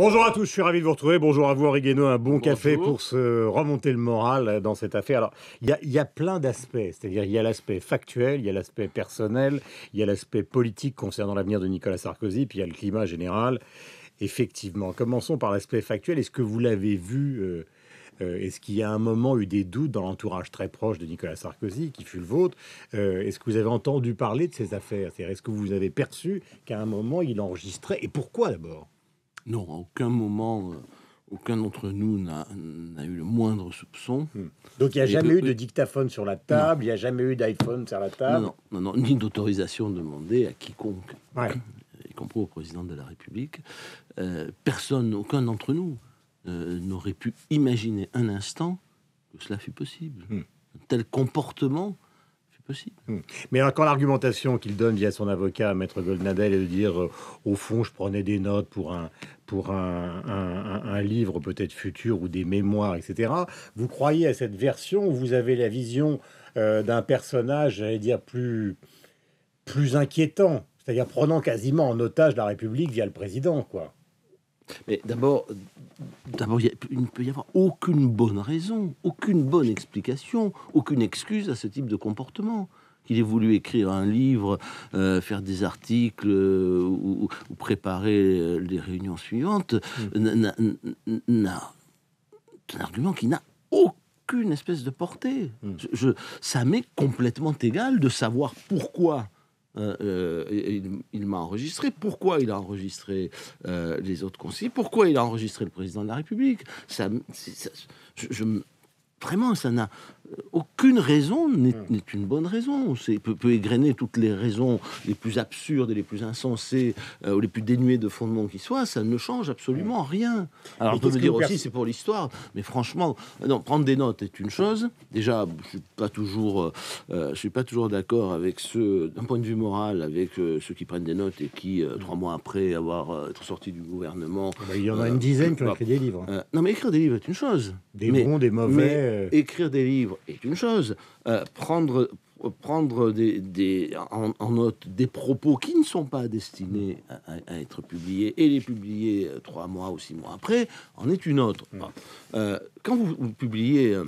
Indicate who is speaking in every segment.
Speaker 1: Bonjour à tous, je suis ravi de vous retrouver. Bonjour à vous, Henri Guénaud, un bon café
Speaker 2: Bonjour.
Speaker 1: pour se remonter le moral dans cette affaire. Alors, il y a plein d'aspects, c'est-à-dire il y a l'aspect factuel, il y a l'aspect personnel, il y a l'aspect politique concernant l'avenir de Nicolas Sarkozy, puis il y a le climat général. Effectivement, commençons par l'aspect factuel. Est-ce que vous l'avez vu est-ce qu'il y a un moment eu des doutes dans l'entourage très proche de Nicolas Sarkozy, qui fut le vôtre? Est-ce que vous avez entendu parler de ces affaires? C'est-à-dire, est-ce que vous avez perçu qu'à un moment, il enregistrait? Et pourquoi d'abord?
Speaker 2: Non, à aucun moment, aucun d'entre nous n'a eu le moindre soupçon.
Speaker 1: Donc il n'y a
Speaker 2: Et
Speaker 1: jamais eu de dictaphone sur la table, il n'y a jamais eu d'iPhone sur la table.
Speaker 2: Non, ni d'autorisation demandée à quiconque,
Speaker 1: Ouais.
Speaker 2: y compris au président de la République. Personne, aucun d'entre nous n'aurait pu imaginer un instant que cela fut possible. Un tel comportement fut possible.
Speaker 1: Mais alors, quand l'argumentation qu'il donne via son avocat, Maître Goldnadel, est de dire au fond, je prenais des notes pour un livre peut-être futur ou des mémoires, etc. Vous croyez à cette version où vous avez la vision d'un personnage, j'allais dire, plus inquiétant, c'est-à-dire prenant quasiment en otage la République via le président, quoi.
Speaker 2: Mais d'abord, il ne peut y avoir aucune bonne raison, aucune bonne explication, aucune excuse à ce type de comportement. Qu'il ait voulu écrire un livre, faire des articles ou préparer les réunions suivantes, c'est un argument qui n'a aucune espèce de portée. Ça m'est complètement égal de savoir pourquoi il m'a enregistré, pourquoi il a enregistré les autres conseillers, pourquoi il a enregistré le président de la République. Vraiment, ça n'a aucune raison n'est une bonne raison. Peut égrener toutes les raisons les plus absurdes et les plus insensées ou les plus dénuées de fondement qui soient. Ça ne change absolument rien. Alors on peut me dire aussi c'est pour l'histoire, mais franchement, non, prendre des notes est une chose. Déjà, je suis pas toujours d'accord avec ceux, d'un point de vue moral, avec ceux qui prennent des notes et qui 3 mois après être sortis du gouvernement.
Speaker 1: Il y en a une dizaine qui ont écrit des livres.
Speaker 2: Non, mais écrire des livres est une chose.
Speaker 1: Des bons, des mauvais.
Speaker 2: Écrire des livres est une chose. Prendre en note des propos qui ne sont pas destinés à être publiés et les publier 3 mois ou 6 mois après en est une autre. Quand vous publiez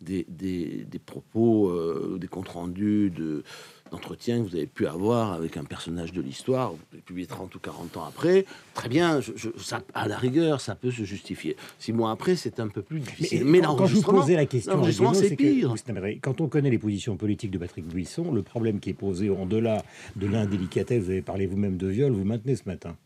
Speaker 2: des propos, des comptes rendus d'entretien que vous avez pu avoir avec un personnage de l'histoire, vous pouvez publier 30 ou 40 ans après, très bien, ça, à la rigueur, ça peut se justifier. 6 mois après, c'est un peu plus difficile. Mais
Speaker 1: quand je vous posais la question,
Speaker 2: l'enregistrement, c'est pire.
Speaker 1: Quand on connaît les positions politiques de Patrick Buisson, le problème qui est posé en-delà de l'indélicatesse, vous avez parlé vous-même de viol, vous maintenez ce matin.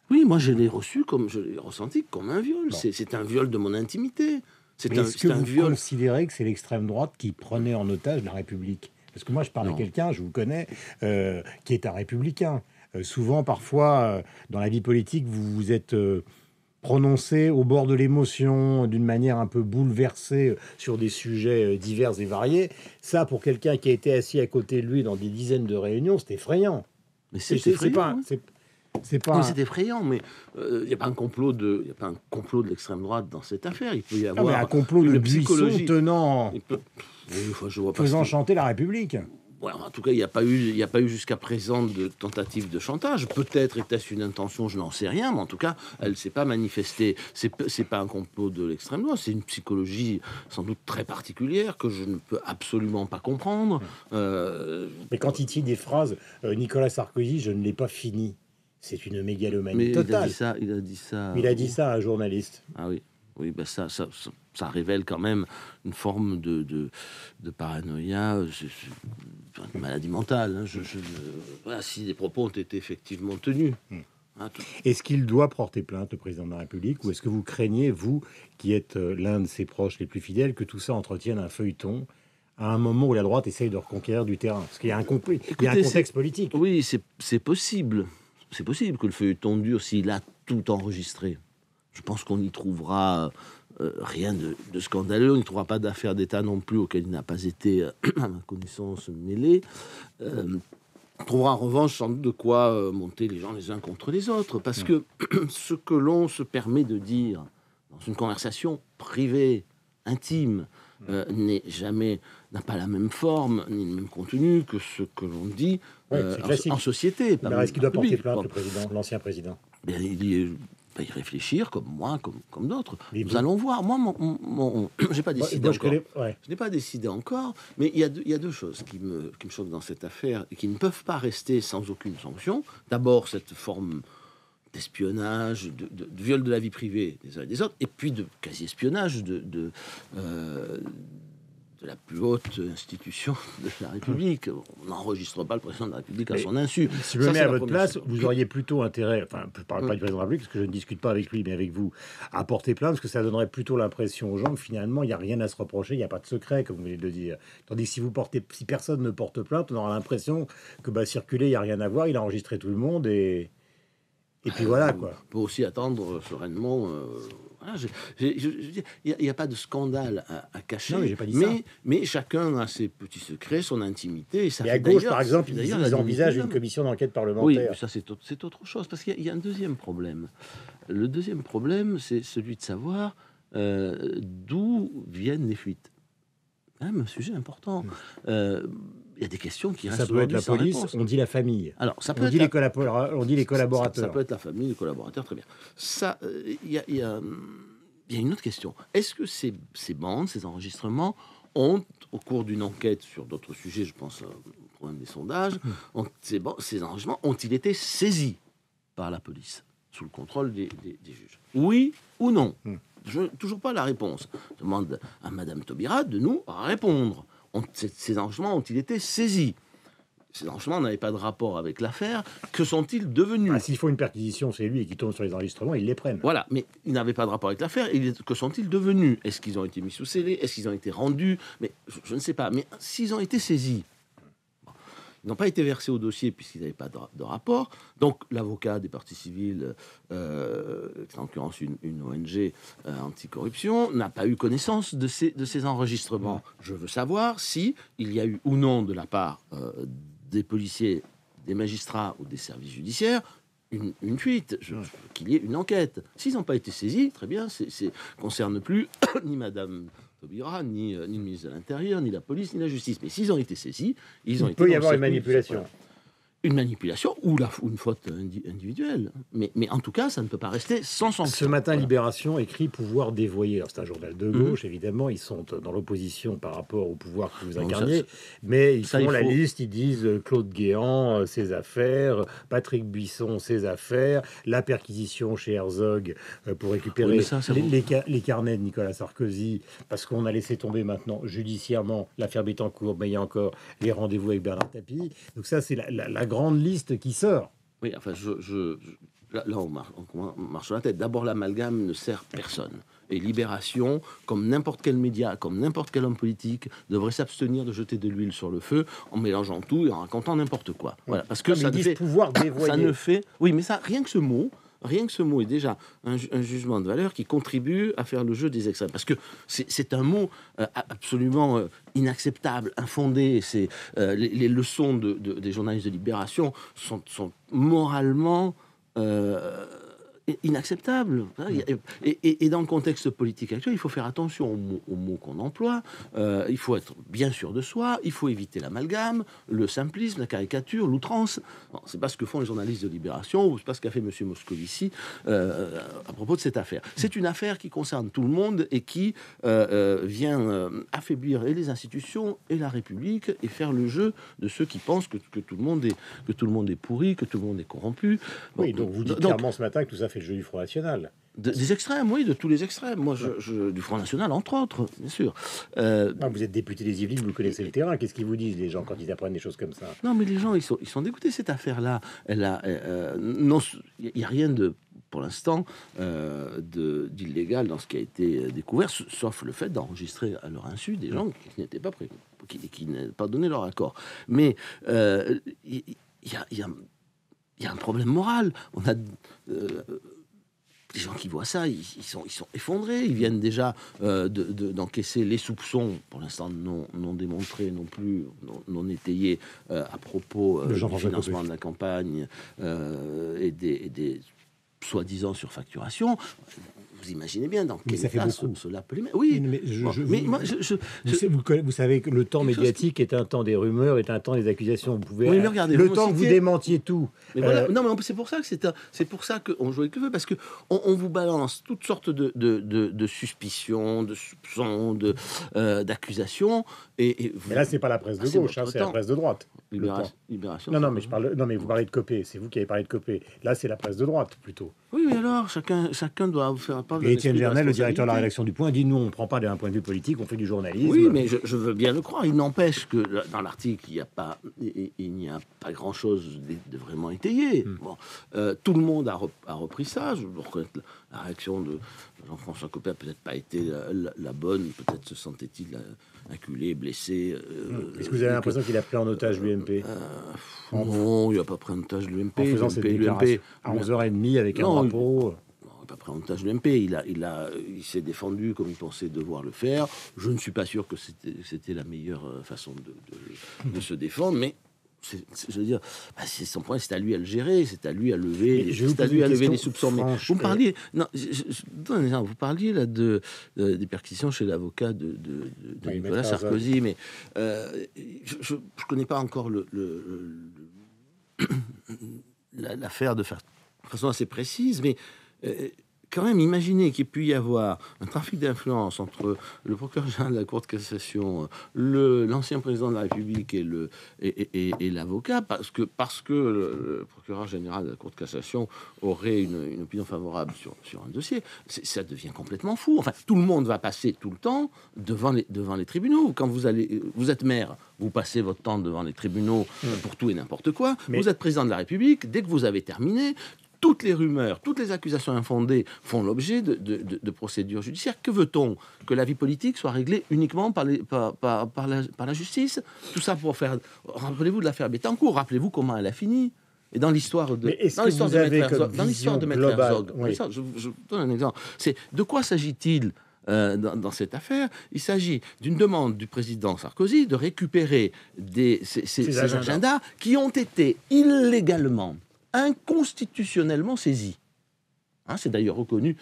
Speaker 2: Oui, moi je l'ai ressenti comme un viol. Bon. C'est un viol de mon intimité.
Speaker 1: Est-ce que vous considérez que c'est l'extrême droite qui prenait en otage la République? Parce que moi, je parle à quelqu'un, je vous connais, qui est un républicain. Souvent, parfois, dans la vie politique, vous vous êtes prononcé au bord de l'émotion, d'une manière un peu bouleversée sur des sujets divers et variés. Ça, pour quelqu'un qui a été assis à côté de lui dans des dizaines de réunions, c'est effrayant.
Speaker 2: Mais c'est effrayant.
Speaker 1: C'est pas.
Speaker 2: C'est effrayant, mais il n'y a pas un complot de l'extrême droite dans cette affaire. Il peut y avoir
Speaker 1: un complot de Buisson tenant, faisant chanter la République.
Speaker 2: Ouais, en tout cas, il n'y a pas eu jusqu'à présent de tentative de chantage. Peut-être était-ce une intention, je n'en sais rien, mais en tout cas, elle ne s'est pas manifestée. C'est pas un complot de l'extrême droite, c'est une psychologie sans doute très particulière que je ne peux absolument pas comprendre.
Speaker 1: Mais quand il dit des phrases, Nicolas Sarkozy, je ne l'ai pas fini. C'est une mégalomanie totale.
Speaker 2: Il a dit ça.
Speaker 1: Il a dit ça à un journaliste.
Speaker 2: Ah oui. Oui, ben ça révèle quand même une forme de paranoïa, une maladie mentale. Voilà, si les propos ont été effectivement tenus.
Speaker 1: Est-ce qu'il doit porter plainte, le président de la République, ou est-ce que vous craignez, vous, qui êtes l'un de ses proches les plus fidèles, que tout ça entretienne un feuilleton à un moment où la droite essaye de reconquérir du terrain? Parce qu'il y a un contexte politique.
Speaker 2: Oui, c'est possible. C'est possible que le feuilleton dure s'il a tout enregistré. Je pense qu'on n'y trouvera rien de scandaleux. On n'y trouvera pas d'affaires d'État non plus auxquelles il n'a pas été, à ma connaissance, mêlé. On trouvera en revanche sans doute de quoi monter les gens les uns contre les autres. Parce que ce que l'on se permet de dire dans une conversation privée, intime, n'a pas la même forme ni le même contenu que ce que l'on dit en société.
Speaker 1: Est-ce qu'il doit porter plainte, l'ancien président?
Speaker 2: Bien, il va y réfléchir, comme moi, comme d'autres.
Speaker 1: Mais
Speaker 2: Nous
Speaker 1: vous-
Speaker 2: allons voir. Moi, j'ai pas décidé encore.
Speaker 1: Ouais.
Speaker 2: Je n'ai pas décidé encore, mais il y a deux choses qui me choquent dans cette affaire et qui ne peuvent pas rester sans aucune sanction. D'abord, cette forme d'espionnage, de viol de la vie privée des uns et des autres, et puis de quasi-espionnage de la plus haute institution de la République. On n'enregistre pas le président de la République à son insu.
Speaker 1: Si je me
Speaker 2: Ça,
Speaker 1: mets
Speaker 2: c'est
Speaker 1: à
Speaker 2: la
Speaker 1: votre
Speaker 2: première
Speaker 1: place,
Speaker 2: chose.
Speaker 1: vous auriez plutôt intérêt, enfin, je ne parle pas du président de la République, parce que je ne discute pas avec lui, mais avec vous, à porter plainte, parce que ça donnerait plutôt l'impression aux gens que finalement, il n'y a rien à se reprocher, il n'y a pas de secret, comme vous venez de le dire. Tandis que si personne ne porte plainte, on aura l'impression que circuler, il n'y a rien à voir, il a enregistré tout le monde, et puis voilà, quoi.
Speaker 2: On peut aussi attendre sereinement. Voilà, il n'y a pas de scandale à cacher,
Speaker 1: Non, mais j'ai pas dit ça.
Speaker 2: mais chacun a ses petits secrets, son intimité. Et ça
Speaker 1: Et
Speaker 2: fait
Speaker 1: à gauche,
Speaker 2: d'ailleurs-
Speaker 1: par exemple,
Speaker 2: d'ailleurs,
Speaker 1: ils
Speaker 2: la
Speaker 1: envisagent
Speaker 2: dignité
Speaker 1: une
Speaker 2: de
Speaker 1: commission d'enquête
Speaker 2: l'homme. Oui,
Speaker 1: parlementaire.
Speaker 2: mais ça c'est autre chose, parce qu'il y a un deuxième problème. Le deuxième problème, c'est celui de savoir d'où viennent les fuites. C'est quand même un sujet important. Il y a des questions qui restent
Speaker 1: Ça peut être
Speaker 2: aujourd'hui
Speaker 1: la
Speaker 2: sans
Speaker 1: police,
Speaker 2: réponse.
Speaker 1: on dit la famille.
Speaker 2: Alors, ça peut
Speaker 1: On
Speaker 2: être
Speaker 1: dit,
Speaker 2: la-
Speaker 1: on dit les collaborateurs.
Speaker 2: Ça peut être la famille, les collaborateurs, très bien. Ça, il y a une autre question. Est-ce que ces bandes, ces enregistrements ont, au cours d'une enquête sur d'autres sujets, je pense au problème des sondages, ces enregistrements ont-ils été saisis par la police sous le contrôle des juges? Oui ou non? Je toujours pas la réponse. Je demande à Madame Taubira de nous répondre. Ces enregistrements ont-ils été saisis? Ces enregistrements n'avaient pas de rapport avec l'affaire. Que sont-ils devenus?
Speaker 1: S'il faut une perquisition, c'est lui qui tombe sur les enregistrements, ils les prennent.
Speaker 2: Voilà, mais ils n'avaient pas de rapport avec l'affaire. Que sont-ils devenus? Est-ce qu'ils ont été mis sous scellé? Est-ce qu'ils ont été rendus? Mais je ne sais pas. Mais s'ils ont été saisis, ils n'ont pas été versés au dossier puisqu'ils n'avaient pas de rapport. Donc l'avocat des parties civiles, en l'occurrence une ONG anticorruption, n'a pas eu connaissance de ces enregistrements. Je veux savoir si il y a eu ou non de la part des policiers, des magistrats ou des services judiciaires une fuite, qu'il y ait une enquête. S'ils n'ont pas été saisis, très bien, c'est concerne plus ni Madame Taubira, ni le ministre de l'Intérieur, ni la police, ni la justice. Mais s'ils ont été saisis, ils ont été...
Speaker 1: Il peut y
Speaker 2: dans
Speaker 1: avoir
Speaker 2: le
Speaker 1: une
Speaker 2: circuit.
Speaker 1: manipulation.
Speaker 2: Voilà. Une manipulation ou une faute individuelle. Mais en tout cas, ça ne peut pas rester sans sanction.
Speaker 1: Ce matin,
Speaker 2: Voilà.
Speaker 1: Libération écrit pouvoir dévoyer. Alors, c'est un journal de gauche, évidemment. Ils sont dans l'opposition par rapport au pouvoir que vous
Speaker 2: Donc,
Speaker 1: incarnez. Mais ils
Speaker 2: ça,
Speaker 1: font
Speaker 2: il
Speaker 1: la
Speaker 2: faut-
Speaker 1: liste. Ils disent Claude Guéant, ses affaires. Patrick Buisson, ses affaires. La perquisition chez Herzog pour récupérer
Speaker 2: Oui, mais ça, bon.
Speaker 1: les carnets de Nicolas Sarkozy. Parce qu'on a laissé tomber maintenant, judiciairement, l'affaire Bettencourt. Mais il y a encore les rendez-vous avec Bernard Tapie. Donc ça, c'est la grande liste qui sort.
Speaker 2: Oui, enfin, là, on marche sur la tête. D'abord, l'amalgame ne sert personne. Et Libération, comme n'importe quel média, comme n'importe quel homme politique, devrait s'abstenir de jeter de l'huile sur le feu en mélangeant tout et en racontant n'importe quoi. Voilà, parce que
Speaker 1: Comme
Speaker 2: ça
Speaker 1: ils
Speaker 2: ne
Speaker 1: disent
Speaker 2: fait,
Speaker 1: pouvoir dévoyer.
Speaker 2: ça ne fait... Oui, mais ça, rien que ce mot est déjà un jugement de valeur qui contribue à faire le jeu des extrêmes. Parce que c'est un mot absolument inacceptable, infondé. Les leçons des journalistes de Libération sont moralement inacceptables. Et dans le contexte politique actuel, il faut faire attention aux mots qu'on emploie. Il faut être bien sûr de soi. Il faut éviter l'amalgame, le simplisme, la caricature, l'outrance. Bon, c'est pas ce que font les journalistes de Libération ou c'est pas ce qu'a fait Monsieur Moscovici à propos de cette affaire. C'est une affaire qui concerne tout le monde et qui vient affaiblir et les institutions et la République et faire le jeu de ceux qui pensent que tout le monde est pourri, que tout le monde est corrompu. Bon,
Speaker 1: Oui, donc vous dites clairement ce matin que tout ça fait le jeu du Front National.
Speaker 2: Des extrêmes, oui, de tous les extrêmes. Moi, du Front National, entre autres, bien sûr.
Speaker 1: Vous êtes député des Yvelines, vous connaissez le terrain. Qu'est-ce qu'ils vous disent, les gens, quand ils apprennent des choses comme ça?
Speaker 2: Non, mais les gens, ils sont dégoûtés. Cette affaire-là, il n'y a rien de, pour l'instant, d'illégal dans ce qui a été découvert, sauf le fait d'enregistrer à leur insu des gens qui n'étaient pas prévenus, qui n'avaient pas donné leur accord. Mais il y a un problème moral. On a les gens qui voient ça, ils sont effondrés. Ils viennent déjà d'encaisser les soupçons, pour l'instant non démontrés, non plus, non étayés, à propos du financement de la campagne et des soi-disant surfacturations. vous imaginez bien dans
Speaker 1: Mais
Speaker 2: quel
Speaker 1: ça fait
Speaker 2: état
Speaker 1: beaucoup.
Speaker 2: cela peut les mettre. Oui,
Speaker 1: Mais
Speaker 2: bon, mais moi,
Speaker 1: vous savez que le temps
Speaker 2: Quelque chose
Speaker 1: médiatique est un temps des rumeurs, est un temps des accusations. Vous pouvez,
Speaker 2: Oui, mais regardez,
Speaker 1: le
Speaker 2: vous me
Speaker 1: temps que vous
Speaker 2: citiez-
Speaker 1: démentiez tout.
Speaker 2: Mais voilà, non, mais c'est pour ça que c'est pour ça qu'on joue avec le feu, parce que on vous balance toutes sortes de suspicions, de soupçons, d'accusations, et vous,
Speaker 1: Mais là, c'est pas la presse de
Speaker 2: c'est
Speaker 1: gauche,
Speaker 2: votre
Speaker 1: c'est la
Speaker 2: temps.
Speaker 1: presse de droite. Le temps.
Speaker 2: Libération.
Speaker 1: Non,
Speaker 2: c'est
Speaker 1: non,
Speaker 2: pas
Speaker 1: mais je
Speaker 2: vrai.
Speaker 1: parle. Non, mais vous parlez de Copé. C'est vous qui avez parlé de Copé. Là, c'est la presse de droite plutôt.
Speaker 2: Oui, mais alors chacun doit faire preuve d'un
Speaker 1: Et Étienne
Speaker 2: esprit de
Speaker 1: Vernel, le directeur de la
Speaker 2: responsabilité.
Speaker 1: rédaction du Point, dit nous, on ne prend pas d'un point de vue politique, on fait du journalisme.
Speaker 2: Oui, mais je veux bien le croire. Il n'empêche que dans l'article, il n'y a pas grand-chose de vraiment étayé. Bon, tout le monde a repris ça. Je dois reconnaître la réaction de Jean-François Copé n'a peut-être pas été la bonne. Peut-être se sentait-il acculé, blessé.
Speaker 1: Est-ce que vous avez l'impression qu'il a pris en otage l'UMP
Speaker 2: Non, il n'a pas pris en otage l'UMP.
Speaker 1: en faisant cette déclaration à 11h30 avec un
Speaker 2: Non,
Speaker 1: drapeau
Speaker 2: Non, pas pris en otage l'UMP. Il s'est défendu comme il pensait devoir le faire. Je ne suis pas sûr que c'était la meilleure façon de se défendre, mais je veux dire, c'est son point, c'est à lui à le gérer, c'est à lui à lever,
Speaker 1: Mais je vais vous
Speaker 2: c'est à
Speaker 1: poser
Speaker 2: lui
Speaker 1: une
Speaker 2: à lever
Speaker 1: question
Speaker 2: les soupçons. Mais
Speaker 1: franche,
Speaker 2: vous me parliez, non, je donne un exemple. Vous parliez là des perquisitions chez l'avocat de
Speaker 1: Oui,
Speaker 2: Nicolas
Speaker 1: Maître Herzog.
Speaker 2: Sarkozy, mais je connais pas encore l'affaire de façon assez précise, mais quand même, imaginez qu'il puisse y avoir un trafic d'influence entre le procureur général de la Cour de cassation, l'ancien président de la République et l'avocat, parce que le procureur général de la Cour de cassation aurait une opinion favorable sur un dossier. Ça devient complètement fou. Enfin, tout le monde va passer tout le temps devant les tribunaux. Quand vous êtes maire, vous passez votre temps devant les tribunaux pour tout et n'importe quoi.
Speaker 1: Mais-
Speaker 2: Vous êtes président de la République, dès que vous avez terminé, toutes les rumeurs, toutes les accusations infondées font l'objet de procédures judiciaires. Que veut-on? Que la vie politique soit réglée uniquement par la justice? Tout ça pour faire... Rappelez-vous de l'affaire Bettencourt, rappelez-vous comment elle a fini. Et dans l'histoire de...
Speaker 1: Mais est-ce
Speaker 2: dans
Speaker 1: que
Speaker 2: l'histoire
Speaker 1: vous
Speaker 2: de
Speaker 1: avez
Speaker 2: Maître
Speaker 1: comme
Speaker 2: Herzog, dans l'histoire de Maître
Speaker 1: vision
Speaker 2: Herzog,
Speaker 1: globale, oui.
Speaker 2: je donne un exemple. C'est de quoi s'agit-il dans cette affaire? Il s'agit d'une demande du président Sarkozy de récupérer ces agendas qui ont été illégalement, inconstitutionnellement saisis. Hein, c'est d'ailleurs reconnu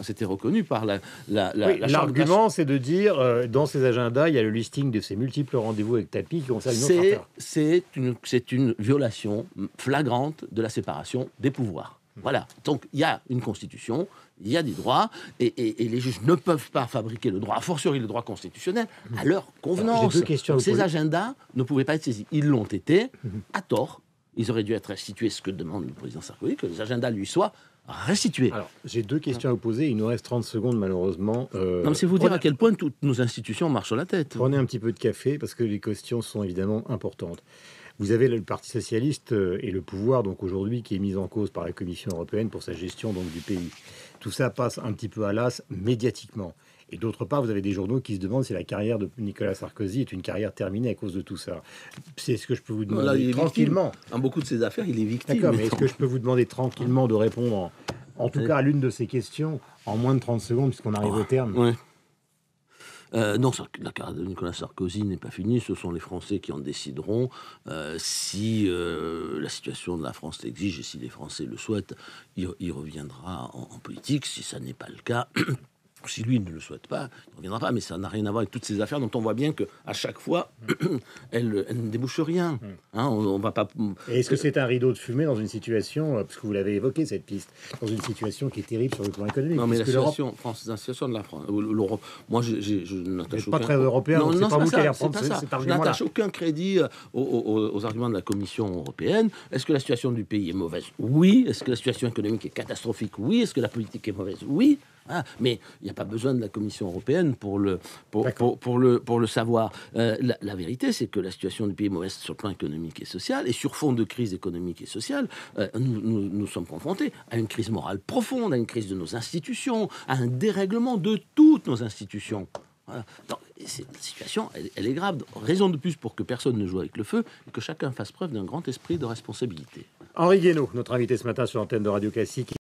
Speaker 2: c'était reconnu par la
Speaker 1: L'argument, c'est de dire, dans ces agendas, il y a le listing de ces multiples rendez-vous avec Tapi qui concernent une autre affaire.
Speaker 2: c'est une violation flagrante de la séparation des pouvoirs. Voilà. Donc, il y a une constitution, il y a des droits, et les juges ne peuvent pas fabriquer le droit, a fortiori le droit constitutionnel, à leur convenance.
Speaker 1: J'ai deux questions à
Speaker 2: Donc,
Speaker 1: vous
Speaker 2: ces
Speaker 1: poser.
Speaker 2: agendas ne pouvaient pas être saisis. Ils l'ont été, à tort. Ils auraient dû être restitués, ce que demande le président Sarkozy, que les agendas lui soient restitués.
Speaker 1: Alors, j'ai deux questions à vous poser. Il nous reste 30 secondes, malheureusement.
Speaker 2: Non, mais c'est vous dire à quel point toutes nos institutions marchent sur la tête.
Speaker 1: Prenez un petit peu de café, parce que les questions sont évidemment importantes. Vous avez le Parti socialiste et le pouvoir, donc aujourd'hui, qui est mis en cause par la Commission européenne pour sa gestion donc, du pays. Tout ça passe un petit peu à l'as médiatiquement. Et d'autre part, vous avez des journaux qui se demandent si la carrière de Nicolas Sarkozy est une carrière terminée à cause de tout ça. C'est ce que je peux vous demander
Speaker 2: Là, il est
Speaker 1: tranquillement.
Speaker 2: victime. Dans beaucoup de ces affaires, il est victime.
Speaker 1: D'accord, mais est-ce que je peux vous demander tranquillement de répondre, en tout cas à l'une de ces questions, en moins de 30 secondes, puisqu'on arrive au terme?
Speaker 2: Ouais. Non, la carrière de Nicolas Sarkozy n'est pas finie. Ce sont les Français qui en décideront. Si la situation de la France l'exige et si les Français le souhaitent, il reviendra en politique. Si ça n'est pas le cas, si lui ne le souhaite pas, il ne reviendra pas. Mais ça n'a rien à voir avec toutes ces affaires dont on voit bien qu'à chaque fois, elles ne débouchent rien. Hein, on va pas...
Speaker 1: Et est-ce que c'est un rideau de fumée dans une situation, parce que vous l'avez évoqué cette piste, dans une situation qui est terrible sur le plan économique?
Speaker 2: Non, mais la
Speaker 1: puisque l'Europe
Speaker 2: situation de la France, l'Europe, moi, je n'attache
Speaker 1: n'est pas très européen, donc c'est pas vous qui allez reprendre cet
Speaker 2: Je
Speaker 1: argument-là.
Speaker 2: n'attache aucun crédit aux arguments de la Commission européenne. Est-ce que la situation du pays est mauvaise? Oui. Est-ce que la situation économique est catastrophique? Oui. Est-ce que la politique est mauvaise? Oui. Ah, mais il n'y a pas besoin de la Commission européenne pour le savoir. La vérité, c'est que la situation du pays est mauvaise sur le plan économique et social, et sur fond de crise économique et sociale, nous sommes confrontés à une crise morale profonde, à une crise de nos institutions, à un dérèglement de toutes nos institutions. Voilà. Donc, la situation, elle est grave. Raison de plus pour que personne ne joue avec le feu et que chacun fasse preuve d'un grand esprit de responsabilité.
Speaker 1: Henri Guénaud, notre invité ce matin sur l'antenne de Radio Classique.